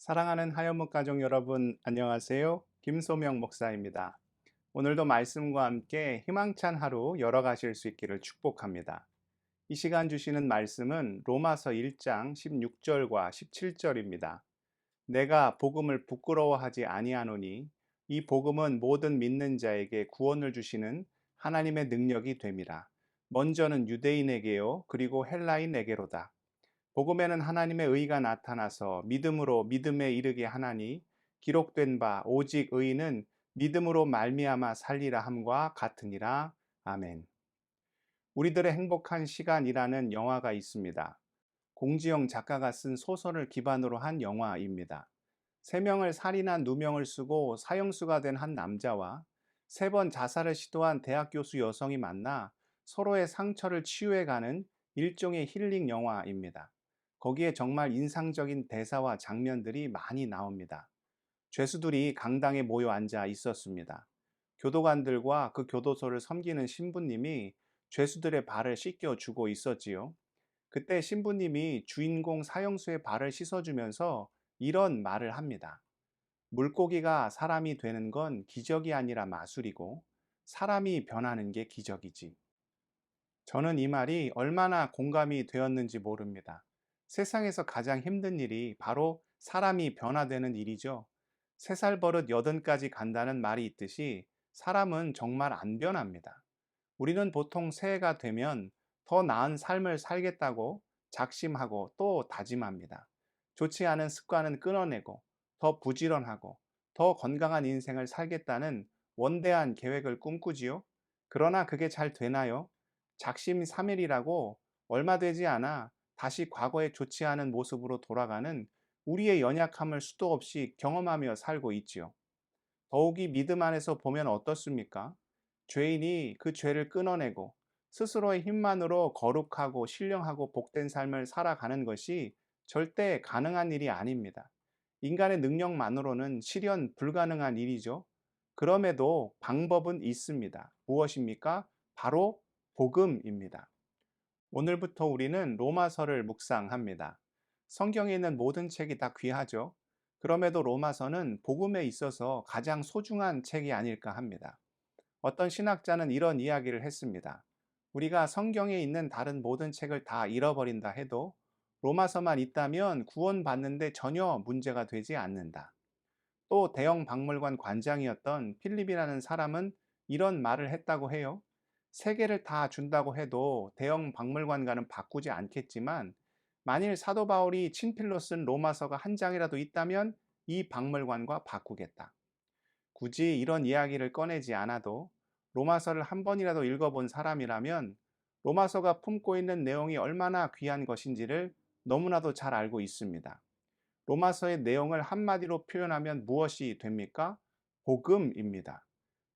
사랑하는 하여묵 가족 여러분, 안녕하세요. 김소명 목사입니다. 오늘도 말씀과 함께 희망찬 하루 열어가실 수 있기를 축복합니다. 이 시간 주시는 말씀은 로마서 1장 16절과 17절입니다. 내가 복음을 부끄러워하지 아니하노니 이 복음은 모든 믿는 자에게 구원을 주시는 하나님의 능력이 됨이라. 먼저는 유대인에게요, 그리고 헬라인에게로다. 복음에는 하나님의 의가 나타나서 믿음으로 믿음에 이르게 하나니 기록된 바 오직 의인은 믿음으로 말미암아 살리라 함과 같으니라. 아멘. 우리들의 행복한 시간이라는 영화가 있습니다. 공지영 작가가 쓴 소설을 기반으로 한 영화입니다. 3명을 살인한 누명을 쓰고 사형수가 된 한 남자와 3번 자살을 시도한 대학 교수 여성이 만나 서로의 상처를 치유해가는 일종의 힐링 영화입니다. 거기에 정말 인상적인 대사와 장면들이 많이 나옵니다. 죄수들이 강당에 모여 앉아 있었습니다. 교도관들과 그 교도소를 섬기는 신부님이 죄수들의 발을 씻겨주고 있었지요. 그때 신부님이 주인공 사형수의 발을 씻어주면서 이런 말을 합니다. 물고기가 사람이 되는 건 기적이 아니라 마술이고 사람이 변하는 게 기적이지. 저는 이 말이 얼마나 공감이 되었는지 모릅니다. 세상에서 가장 힘든 일이 바로 사람이 변화되는 일이죠. 3살 버릇 80까지 간다는 말이 있듯이 사람은 정말 안 변합니다. 우리는 보통 새해가 되면 더 나은 삶을 살겠다고 작심하고 또 다짐합니다. 좋지 않은 습관은 끊어내고 더 부지런하고 더 건강한 인생을 살겠다는 원대한 계획을 꿈꾸지요. 그러나 그게 잘 되나요? 작심삼일이라고 얼마 되지 않아 다시 과거의 좋지 않은 모습으로 돌아가는 우리의 연약함을 수도 없이 경험하며 살고 있지요. 더욱이 믿음 안에서 보면 어떻습니까? 죄인이 그 죄를 끊어내고 스스로의 힘만으로 거룩하고 신령하고 복된 삶을 살아가는 것이 절대 가능한 일이 아닙니다. 인간의 능력만으로는 실현 불가능한 일이죠. 그럼에도 방법은 있습니다. 무엇입니까? 바로 복음입니다. 오늘부터 우리는 로마서를 묵상합니다. 성경에 있는 모든 책이 다 귀하죠. 그럼에도 로마서는 복음에 있어서 가장 소중한 책이 아닐까 합니다. 어떤 신학자는 이런 이야기를 했습니다. 우리가 성경에 있는 다른 모든 책을 다 잃어버린다 해도 로마서만 있다면 구원받는데 전혀 문제가 되지 않는다. 또 대형 박물관 관장이었던 필립이라는 사람은 이런 말을 했다고 해요. 세 개를 다 준다고 해도 대형 박물관과는 바꾸지 않겠지만 만일 사도 바울이 친필로 쓴 로마서가 한 장이라도 있다면 이 박물관과 바꾸겠다. 굳이 이런 이야기를 꺼내지 않아도 로마서를 한 번이라도 읽어본 사람이라면 로마서가 품고 있는 내용이 얼마나 귀한 것인지를 너무나도 잘 알고 있습니다. 로마서의 내용을 한마디로 표현하면 무엇이 됩니까? 복음입니다.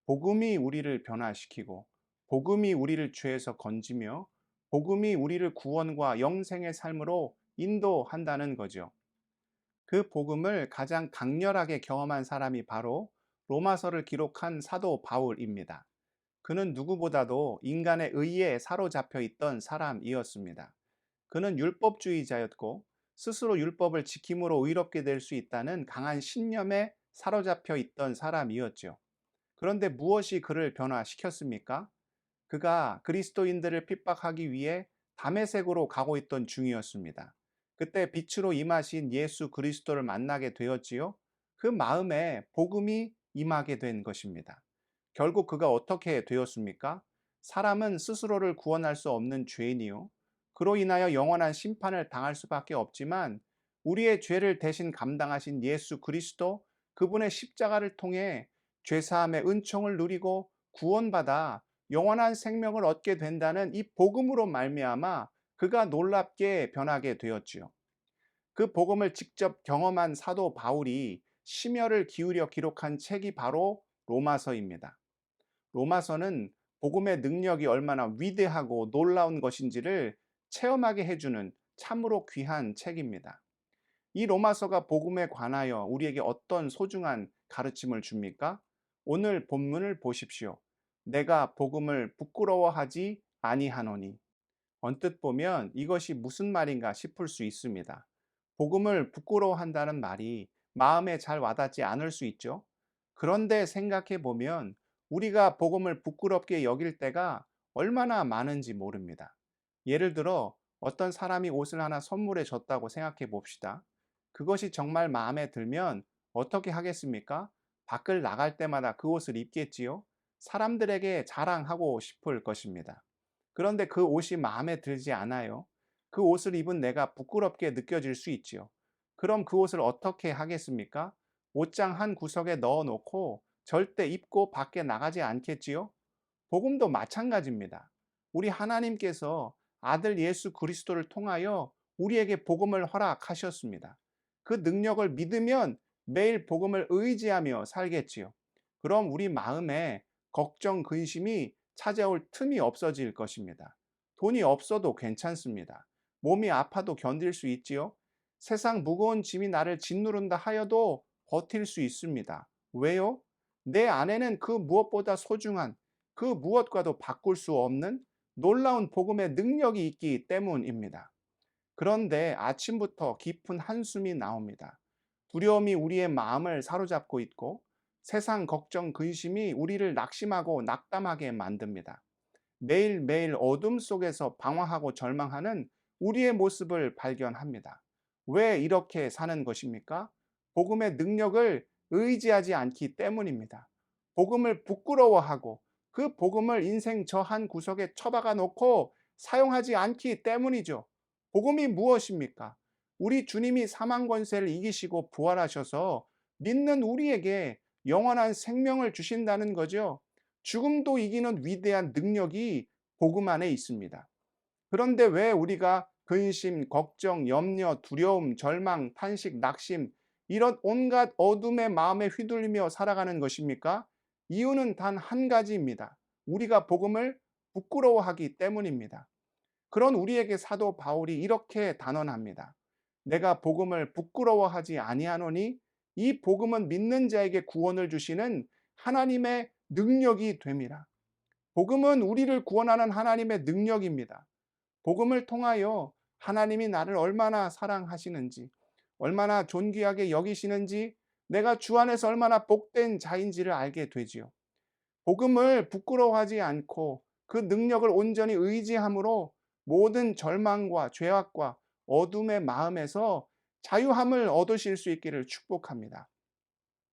복음이 우리를 변화시키고, 복음이 우리를 죄에서 건지며, 복음이 우리를 구원과 영생의 삶으로 인도한다는 거죠. 그 복음을 가장 강렬하게 경험한 사람이 바로 로마서를 기록한 사도 바울입니다. 그는 누구보다도 인간의 의에 사로잡혀 있던 사람이었습니다. 그는 율법주의자였고 스스로 율법을 지킴으로 의롭게 될 수 있다는 강한 신념에 사로잡혀 있던 사람이었죠. 그런데 무엇이 그를 변화시켰습니까? 그가 그리스도인들을 핍박하기 위해 다메섹으로 가고 있던 중이었습니다. 그때 빛으로 임하신 예수 그리스도를 만나게 되었지요. 그 마음에 복음이 임하게 된 것입니다. 결국 그가 어떻게 되었습니까? 사람은 스스로를 구원할 수 없는 죄인이요. 그로 인하여 영원한 심판을 당할 수밖에 없지만 우리의 죄를 대신 감당하신 예수 그리스도 그분의 십자가를 통해 죄사함의 은총을 누리고 구원받아 영원한 생명을 얻게 된다는 이 복음으로 말미암아 그가 놀랍게 변하게 되었지요. 그 복음을 직접 경험한 사도 바울이 심혈을 기울여 기록한 책이 바로 로마서입니다. 로마서는 복음의 능력이 얼마나 위대하고 놀라운 것인지를 체험하게 해주는 참으로 귀한 책입니다. 이 로마서가 복음에 관하여 우리에게 어떤 소중한 가르침을 줍니까? 오늘 본문을 보십시오. 내가 복음을 부끄러워하지 아니하노니. 언뜻 보면 이것이 무슨 말인가 싶을 수 있습니다. 복음을 부끄러워한다는 말이 마음에 잘 와닿지 않을 수 있죠. 그런데 생각해 보면 우리가 복음을 부끄럽게 여길 때가 얼마나 많은지 모릅니다. 예를 들어 어떤 사람이 옷을 하나 선물해 줬다고 생각해 봅시다. 그것이 정말 마음에 들면 어떻게 하겠습니까? 밖을 나갈 때마다 그 옷을 입겠지요. 사람들에게 자랑하고 싶을 것입니다. 그런데 그 옷이 마음에 들지 않아요. 그 옷을 입은 내가 부끄럽게 느껴질 수 있지요. 그럼 그 옷을 어떻게 하겠습니까? 옷장 한 구석에 넣어 놓고 절대 입고 밖에 나가지 않겠지요? 복음도 마찬가지입니다. 우리 하나님께서 아들 예수 그리스도를 통하여 우리에게 복음을 허락하셨습니다. 그 능력을 믿으면 매일 복음을 의지하며 살겠지요. 그럼 우리 마음에 걱정, 근심이 찾아올 틈이 없어질 것입니다. 돈이 없어도 괜찮습니다. 몸이 아파도 견딜 수 있지요. 세상 무거운 짐이 나를 짓누른다 하여도 버틸 수 있습니다. 왜요? 내 안에는 그 무엇보다 소중한 그 무엇과도 바꿀 수 없는 놀라운 복음의 능력이 있기 때문입니다. 그런데 아침부터 깊은 한숨이 나옵니다. 두려움이 우리의 마음을 사로잡고 있고 세상 걱정, 근심이 우리를 낙심하고 낙담하게 만듭니다. 매일매일 어둠 속에서 방황하고 절망하는 우리의 모습을 발견합니다. 왜 이렇게 사는 것입니까? 복음의 능력을 의지하지 않기 때문입니다. 복음을 부끄러워하고 그 복음을 인생 저 한 구석에 처박아 놓고 사용하지 않기 때문이죠. 복음이 무엇입니까? 우리 주님이 사망 권세를 이기시고 부활하셔서 믿는 우리에게 영원한 생명을 주신다는 거죠. 죽음도 이기는 위대한 능력이 복음 안에 있습니다. 그런데 왜 우리가 근심, 걱정, 염려, 두려움, 절망, 탄식, 낙심 이런 온갖 어둠의 마음에 휘둘리며 살아가는 것입니까? 이유는 단 한 가지입니다. 우리가 복음을 부끄러워하기 때문입니다. 그런 우리에게 사도 바울이 이렇게 단언합니다. 내가 복음을 부끄러워하지 아니하노니 이 복음은 믿는 자에게 구원을 주시는 하나님의 능력이 됨이라. 복음은 우리를 구원하는 하나님의 능력입니다. 복음을 통하여 하나님이 나를 얼마나 사랑하시는지, 얼마나 존귀하게 여기시는지, 내가 주 안에서 얼마나 복된 자인지를 알게 되지요. 복음을 부끄러워하지 않고 그 능력을 온전히 의지함으로 모든 절망과 죄악과 어둠의 마음에서 자유함을 얻으실 수 있기를 축복합니다.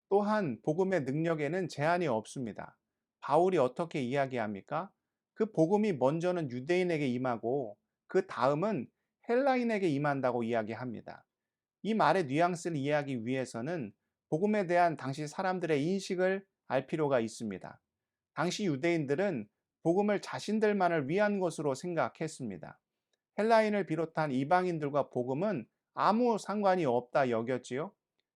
또한 복음의 능력에는 제한이 없습니다. 바울이 어떻게 이야기합니까? 그 복음이 먼저는 유대인에게 임하고 그 다음은 헬라인에게 임한다고 이야기합니다. 이 말의 뉘앙스를 이해하기 위해서는 복음에 대한 당시 사람들의 인식을 알 필요가 있습니다. 당시 유대인들은 복음을 자신들만을 위한 것으로 생각했습니다. 헬라인을 비롯한 이방인들과 복음은 아무 상관이 없다 여겼지요.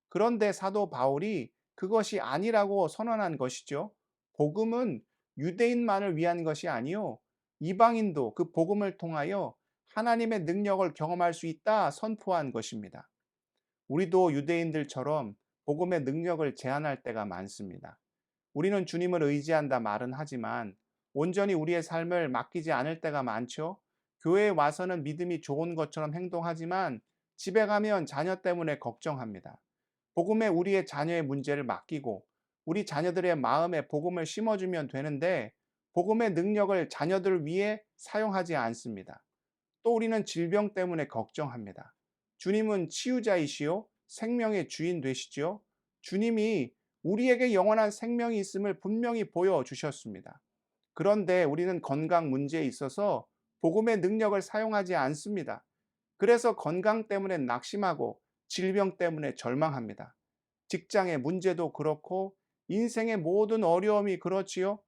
그런데 사도 바울이 그것이 아니라고 선언한 것이죠. 복음은 유대인만을 위한 것이 아니요 이방인도 그 복음을 통하여 하나님의 능력을 경험할 수 있다 선포한 것입니다. 우리도 유대인들처럼 복음의 능력을 제한할 때가 많습니다. 우리는 주님을 의지한다 말은 하지만 온전히 우리의 삶을 맡기지 않을 때가 많죠. 교회에 와서는 믿음이 좋은 것처럼 행동하지만 집에 가면 자녀 때문에 걱정합니다. 복음에 우리의 자녀의 문제를 맡기고 우리 자녀들의 마음에 복음을 심어주면 되는데 복음의 능력을 자녀들을 위해 사용하지 않습니다. 또 우리는 질병 때문에 걱정합니다. 주님은 치유자이시요 생명의 주인 되시지요. 주님이 우리에게 영원한 생명이 있음을 분명히 보여주셨습니다. 그런데 우리는 건강 문제에 있어서 복음의 능력을 사용하지 않습니다. 그래서 건강 때문에 낙심하고 질병 때문에 절망합니다. 직장의 문제도 그렇고 인생의 모든 어려움이 그렇지요.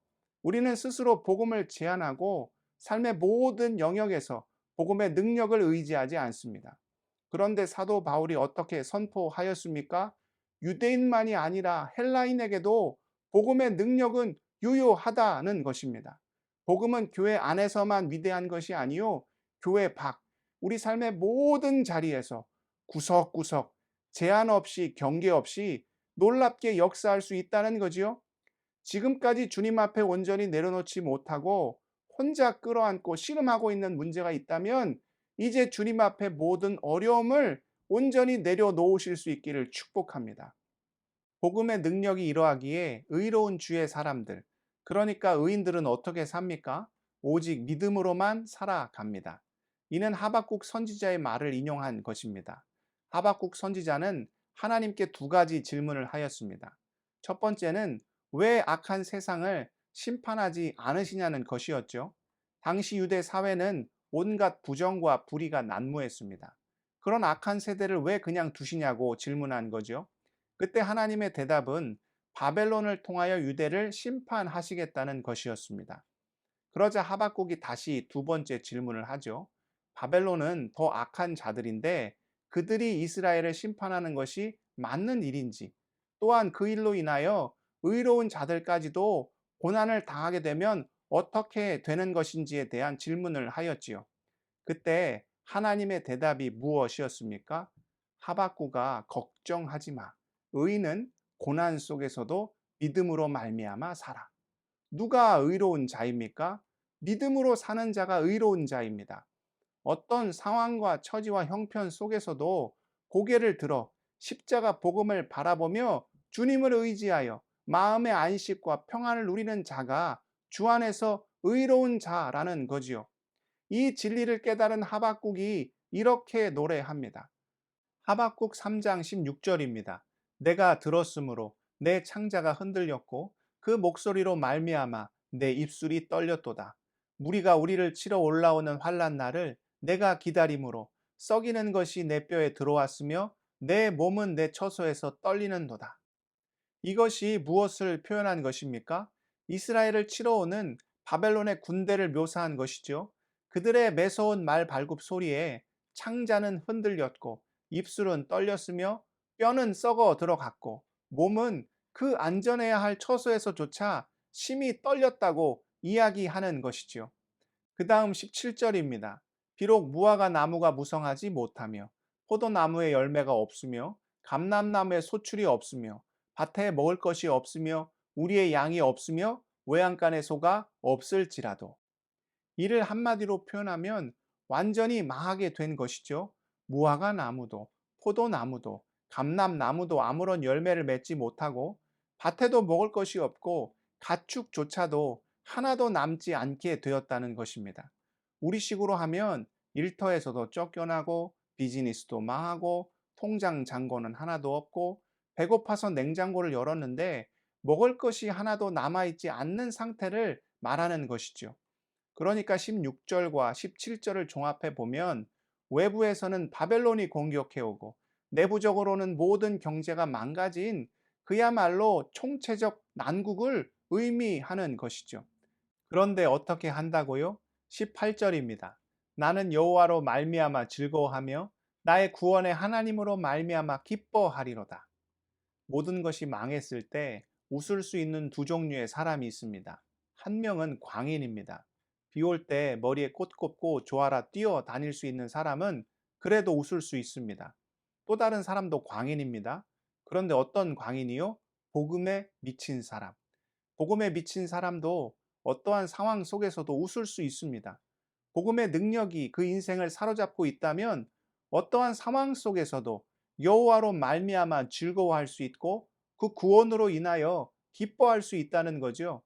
우리는 스스로 복음을 제한하고 삶의 모든 영역에서 복음의 능력을 의지하지 않습니다. 그런데 사도 바울이 어떻게 선포하였습니까? 유대인만이 아니라 헬라인에게도 복음의 능력은 유효하다는 것입니다. 복음은 교회 안에서만 위대한 것이 아니요 교회 밖 우리 삶의 모든 자리에서 구석구석 제한 없이 경계 없이 놀랍게 역사할 수 있다는 거지요. 지금까지 주님 앞에 온전히 내려놓지 못하고 혼자 끌어안고 씨름하고 있는 문제가 있다면 이제 주님 앞에 모든 어려움을 온전히 내려놓으실 수 있기를 축복합니다. 복음의 능력이 이러하기에 의로운 주의 사람들, 그러니까 의인들은 어떻게 삽니까? 오직 믿음으로만 살아갑니다. 이는 하박국 선지자의 말을 인용한 것입니다. 하박국 선지자는 하나님께 두 가지 질문을 하였습니다. 첫 번째는 왜 악한 세상을 심판하지 않으시냐는 것이었죠. 당시 유대 사회는 온갖 부정과 불의가 난무했습니다. 그런 악한 세대를 왜 그냥 두시냐고 질문한 거죠. 그때 하나님의 대답은 바벨론을 통하여 유대를 심판하시겠다는 것이었습니다. 그러자 하박국이 다시 두 번째 질문을 하죠. 바벨론은 더 악한 자들인데 그들이 이스라엘을 심판하는 것이 맞는 일인지, 또한 그 일로 인하여 의로운 자들까지도 고난을 당하게 되면 어떻게 되는 것인지에 대한 질문을 하였지요. 그때 하나님의 대답이 무엇이었습니까? 하박국아 걱정하지 마. 의인은 고난 속에서도 믿음으로 말미암아 살아. 누가 의로운 자입니까? 믿음으로 사는 자가 의로운 자입니다. 어떤 상황과 처지와 형편 속에서도 고개를 들어 십자가 복음을 바라보며 주님을 의지하여 마음의 안식과 평안을 누리는 자가 주 안에서 의로운 자라는 거지요. 이 진리를 깨달은 하박국이 이렇게 노래합니다. 하박국 3장 16절입니다. 내가 들었으므로 내 창자가 흔들렸고 그 목소리로 말미암아 내 입술이 떨렸도다. 무리가 우리를 치러 올라오는 환난 날을 내가 기다림으로 썩이는 것이 내 뼈에 들어왔으며 내 몸은 내 처소에서 떨리는도다. 이것이 무엇을 표현한 것입니까? 이스라엘을 치러 오는 바벨론의 군대를 묘사한 것이죠. 그들의 매서운 말 발굽 소리에 창자는 흔들렸고 입술은 떨렸으며 뼈는 썩어 들어갔고 몸은 그 안전해야 할 처소에서조차 심히 떨렸다고 이야기하는 것이지요. 그 다음 17절입니다. 비록 무화과 나무가 무성하지 못하며 포도나무에 열매가 없으며 감람나무에 소출이 없으며 밭에 먹을 것이 없으며 우리의 양이 없으며 외양간에 소가 없을지라도, 이를 한마디로 표현하면 완전히 망하게 된 것이죠. 무화과 나무도 포도나무도 감람나무도 아무런 열매를 맺지 못하고 밭에도 먹을 것이 없고 가축조차도 하나도 남지 않게 되었다는 것입니다. 우리식으로 하면 일터에서도 쫓겨나고 비즈니스도 망하고 통장 잔고는 하나도 없고 배고파서 냉장고를 열었는데 먹을 것이 하나도 남아있지 않는 상태를 말하는 것이죠. 그러니까 16절과 17절을 종합해 보면 외부에서는 바벨론이 공격해 오고 내부적으로는 모든 경제가 망가진 그야말로 총체적 난국을 의미하는 것이죠. 그런데 어떻게 한다고요? 18절입니다. 나는 여호와로 말미암아 즐거워하며 나의 구원의 하나님으로 말미암아 기뻐하리로다. 모든 것이 망했을 때 웃을 수 있는 두 종류의 사람이 있습니다. 한 명은 광인입니다. 비 올 때 머리에 꽃 꽂고 조아라 뛰어 다닐 수 있는 사람은 그래도 웃을 수 있습니다. 또 다른 사람도 광인입니다. 그런데 어떤 광인이요? 복음에 미친 사람. 복음에 미친 사람도 어떠한 상황 속에서도 웃을 수 있습니다. 복음의 능력이 그 인생을 사로잡고 있다면 어떠한 상황 속에서도 여호와로 말미암아 즐거워할 수 있고 그 구원으로 인하여 기뻐할 수 있다는 거죠.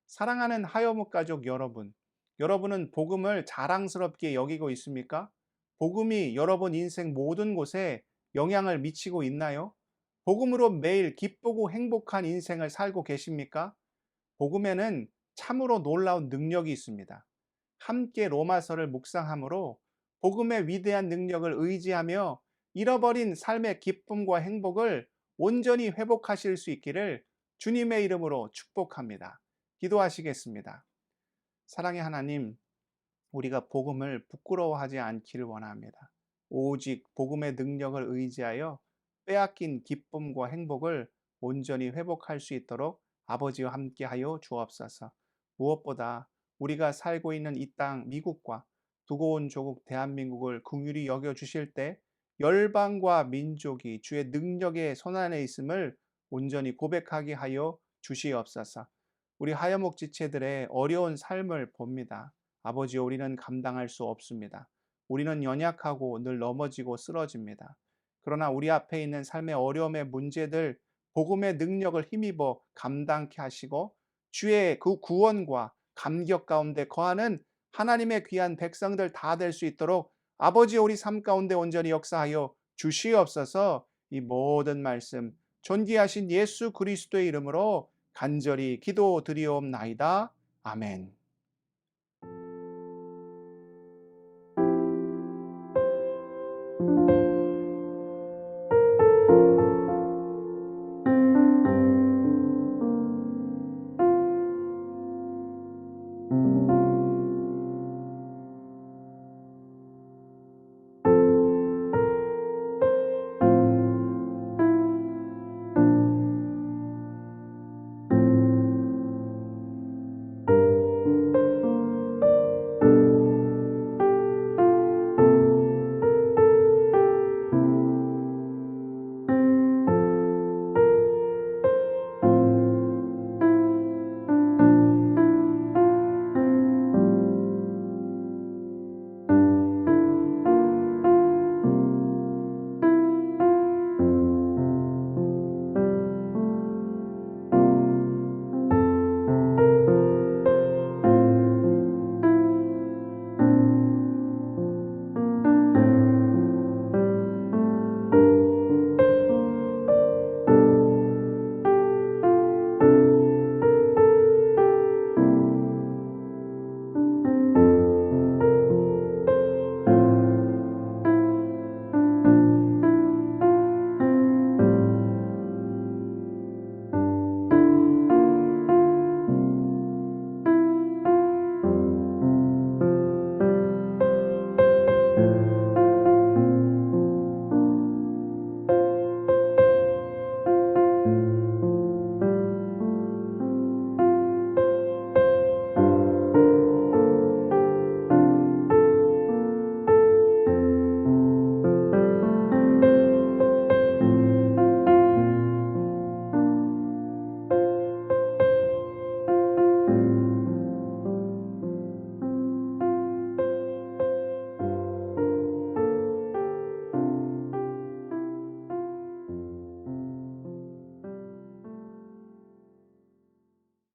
사랑하는 하여묵 가족 여러분, 여러분은 복음을 자랑스럽게 여기고 있습니까? 복음이 여러분 인생 모든 곳에 영향을 미치고 있나요? 복음으로 매일 기쁘고 행복한 인생을 살고 계십니까? 복음에는 참으로 놀라운 능력이 있습니다. 함께 로마서를 묵상함으로 복음의 위대한 능력을 의지하며 잃어버린 삶의 기쁨과 행복을 온전히 회복하실 수 있기를 주님의 이름으로 축복합니다. 기도하시겠습니다. 사랑의 하나님, 우리가 복음을 부끄러워하지 않기를 원합니다. 오직 복음의 능력을 의지하여 빼앗긴 기쁨과 행복을 온전히 회복할 수 있도록 아버지와 함께하여 주옵소서. 무엇보다 우리가 살고 있는 이 땅 미국과 두고 온 조국 대한민국을 긍휼히 여겨 주실 때 열방과 민족이 주의 능력의 손안에 있음을 온전히 고백하게 하여 주시옵소서. 우리 하여목 지체들의 어려운 삶을 봅니다. 아버지여, 우리는 감당할 수 없습니다. 우리는 연약하고 늘 넘어지고 쓰러집니다. 그러나 우리 앞에 있는 삶의 어려움의 문제들, 복음의 능력을 힘입어 감당케 하시고 주의 그 구원과 감격 가운데 거하는 하나님의 귀한 백성들 다 될 수 있도록 아버지 우리 삶 가운데 온전히 역사하여 주시옵소서. 이 모든 말씀 존귀하신 예수 그리스도의 이름으로 간절히 기도드리옵나이다. 아멘.